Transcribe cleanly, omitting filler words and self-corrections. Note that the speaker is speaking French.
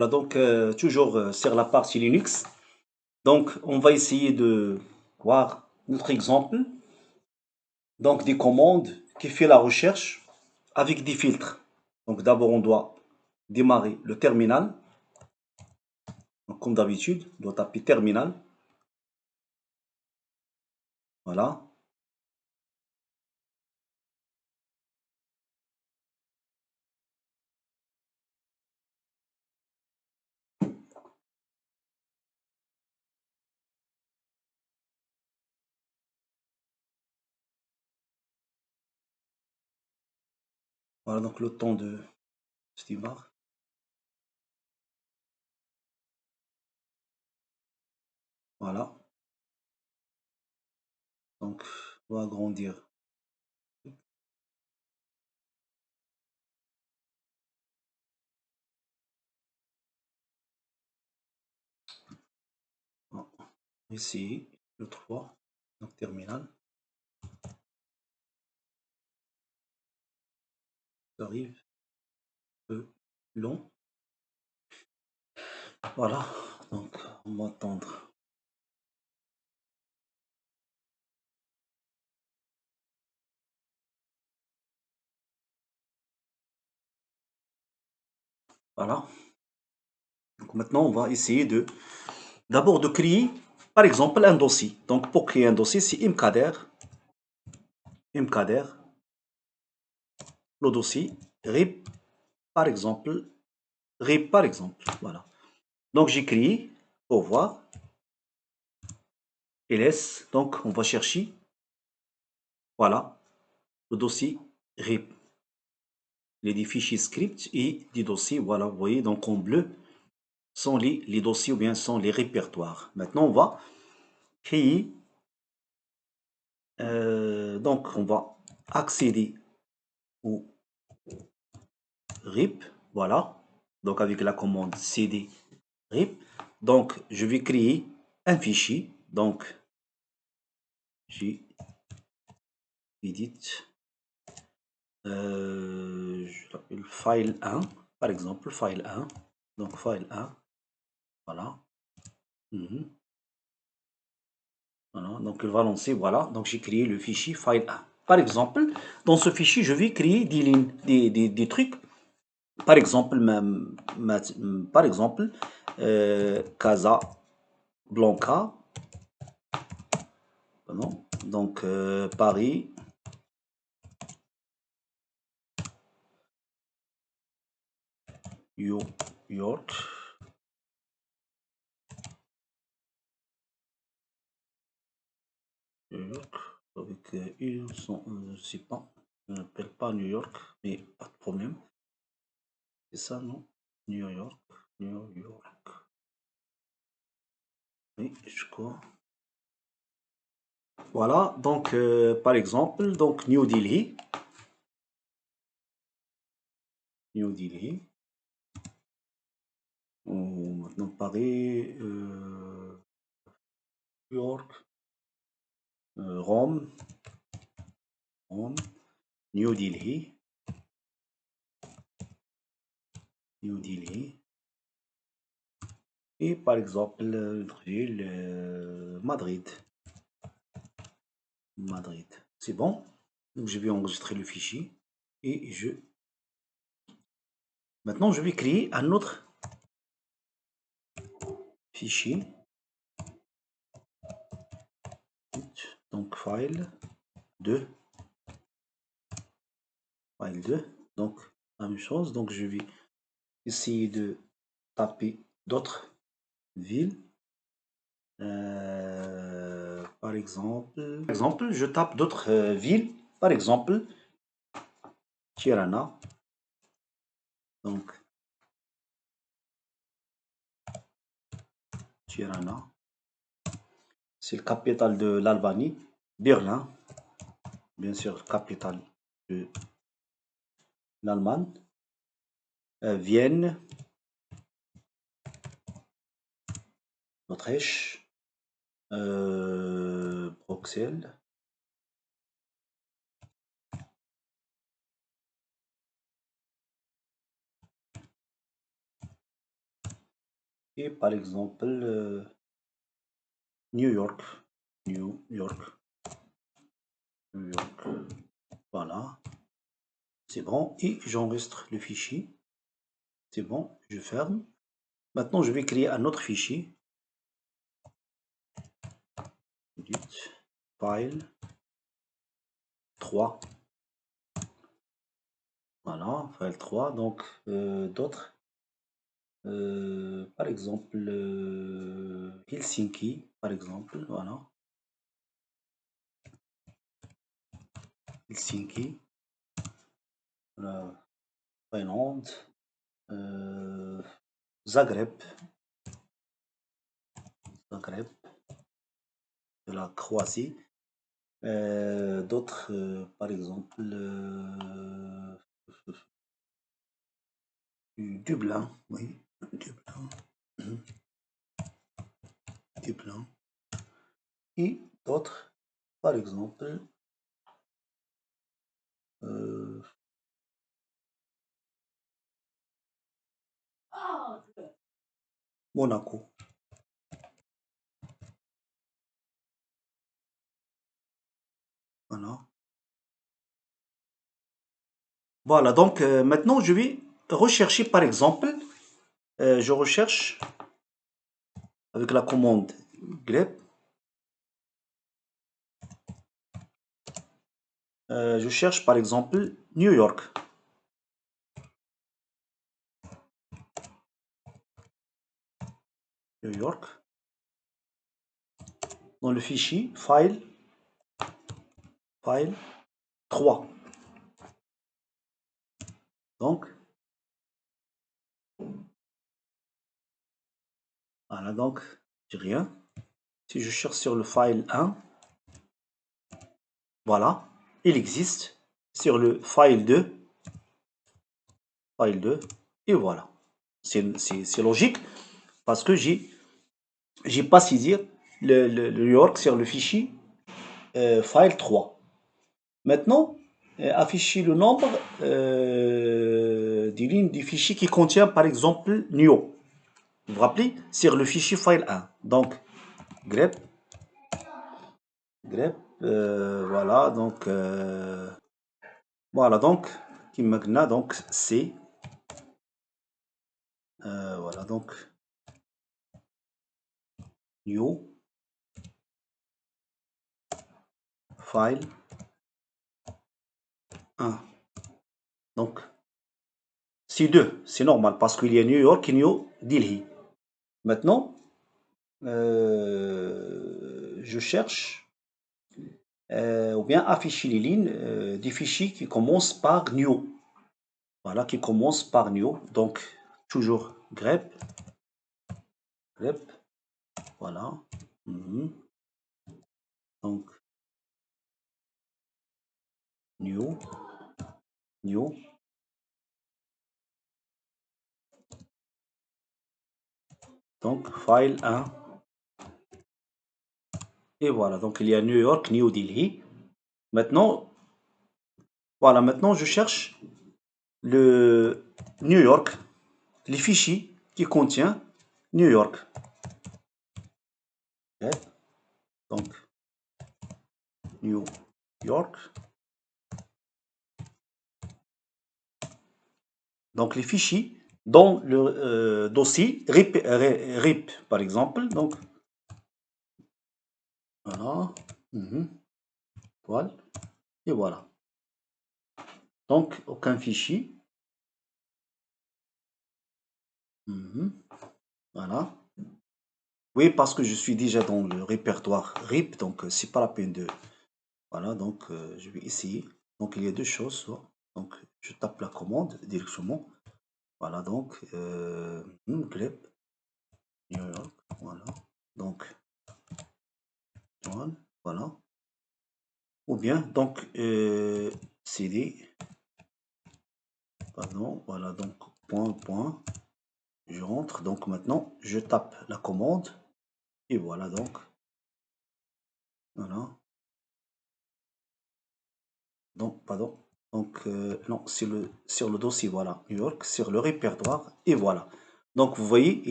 Voilà, donc, toujours sur la partie Linux. Donc, on va essayer de voir notre exemple. Donc, des commandes qui fait la recherche avec des filtres. Donc, d'abord, on doit démarrer le terminal. Donc, comme d'habitude, on doit taper terminal. Voilà. Voilà, donc le temps de Steambar. Voilà. Donc, on va agrandir. Voilà. Ici, le 3. Donc, terminal. Ça arrive un peu long. Voilà. Donc, on va attendre. Voilà. Donc maintenant, on va essayer d'abord de créer, par exemple, un dossier. Donc pour créer un dossier, c'est mkdir, le dossier, rip, par exemple, voilà. Donc j'ai créé, pour voir, ls, donc on va chercher, voilà, le dossier rip. Il y a des fichiers script et des dossiers, voilà, vous voyez, donc en bleu, sont les dossiers ou bien sont les répertoires. Maintenant, on va créer, donc on va accéder au RIP, voilà. Donc avec la commande cd RIP. Donc je vais créer un fichier. Donc j'ai edit, je l'appelle file 1, par exemple, file 1. Donc file 1, voilà. Voilà, donc il va lancer, voilà. Donc j'ai créé le fichier file 1. Par exemple, dans ce fichier, je vais créer des lignes, des trucs. Par exemple, par exemple, Casa Blanca, non, donc Paris, York, avec ils sont, je sais pas, je n'appelle pas New York, mais pas de problème. C'est ça, non? New York, New York. Oui, je crois. Voilà, donc par exemple, donc New Delhi. New Delhi. Maintenant Paris, New York, Rome, New Delhi, New Delhi. Et par exemple, Madrid. Madrid. C'est bon. Donc je vais enregistrer le fichier et maintenant je vais créer un autre fichier. Donc file 2. File 2. Donc la même chose. Donc je vais essayer de taper d'autres villes. Par exemple, je tape d'autres villes. Par exemple, Tirana. Donc Tirana. C'est la capitale de l'Albanie. Berlin, bien sûr, capitale de l'Allemagne. Vienne, Autriche, Bruxelles. Et par exemple, New York, New York, New York, voilà, c'est bon, et j'enregistre le fichier, c'est bon, je ferme. Maintenant, je vais créer un autre fichier, file 3, voilà, file 3, donc d'autres, par exemple, Helsinki, par exemple, voilà, Helsinki, voilà, Finlande, Zagreb, Zagreb, de la Croatie, d'autres, par exemple, Dublin, oui, Dublin, Dublin, et d'autres, par exemple, Monaco. Voilà. Voilà, donc maintenant je vais rechercher par exemple, je recherche avec la commande grep, je cherche par exemple New York. New York. Dans le fichier file 3. Donc, voilà, donc, j'ai rien. Si je cherche sur le file 1, voilà, il existe. Sur le file 2, et voilà. C'est logique parce que j'ai pas saisi le New York sur le fichier file 3. Maintenant, afficher le nombre des lignes du fichier qui contient par exemple new. Vous vous rappelez? Sur le fichier file 1. Donc, grep, voilà, donc, voilà, donc, qui magna, donc, c'est, voilà, donc, new, file 1. Donc, c'est 2, c'est normal, parce qu'il y a New York et New Delhi. Maintenant, je cherche ou bien afficher les lignes des fichiers qui commencent par new. Voilà, qui commence par new. Donc, toujours grep, voilà. Donc, new. Donc, file 1. Et voilà, donc il y a New York, New Delhi. Maintenant, voilà, maintenant je cherche le New York, les fichiers qui contient New York. Okay. Donc, New York. Donc, les fichiers dans le dossier RIP, par exemple. Donc, voilà. Voilà. Et voilà. Donc, aucun fichier. Voilà. Oui, parce que je suis déjà dans le répertoire RIP, donc c'est pas la peine de... Voilà, donc je vais essayer. Donc, il y a deux choses. Donc, je tape la commande directement. Voilà, donc, grep, New York, voilà. Donc, voilà. Ou bien, donc, CD, pardon, voilà, donc, point, je rentre. Donc, maintenant, je tape la commande. Et voilà, donc, voilà. Donc, pardon. Donc, non, c'est sur le dossier, voilà, New York, sur le répertoire. Et voilà. Donc, vous voyez, il